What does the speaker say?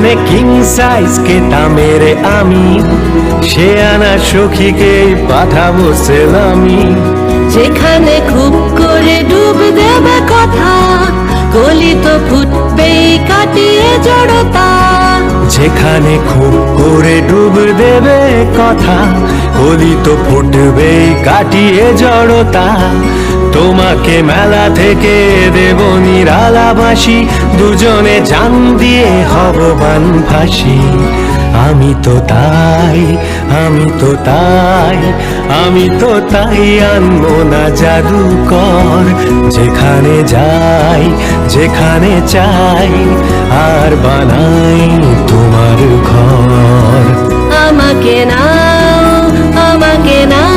যেখানে king size কেতা মেরে আমি সে আনা সখীকে পাঠাবো সেলামি। যেখানে খুব করে ডুব দেবে কথা, কলি তো ফুটবেই কাটিয়ে জড়তা। যেখানে খুব করে ডুব দেবে কথা, কলি তো ফুটবেই কাটিয়ে জড়তা। তোমাকে মেলা থেকে দেব নিরালাবাসী, দুজনে জান দিয়ে হব বানভাসী। আমি তো তাই, আমি তো তাই, আমি তো তাই আনবো না জাদুকর। যেখানে যাই যেখানে চাই আর বানাই তোমার ঘর। আমাকে নাও, আমাকে নাও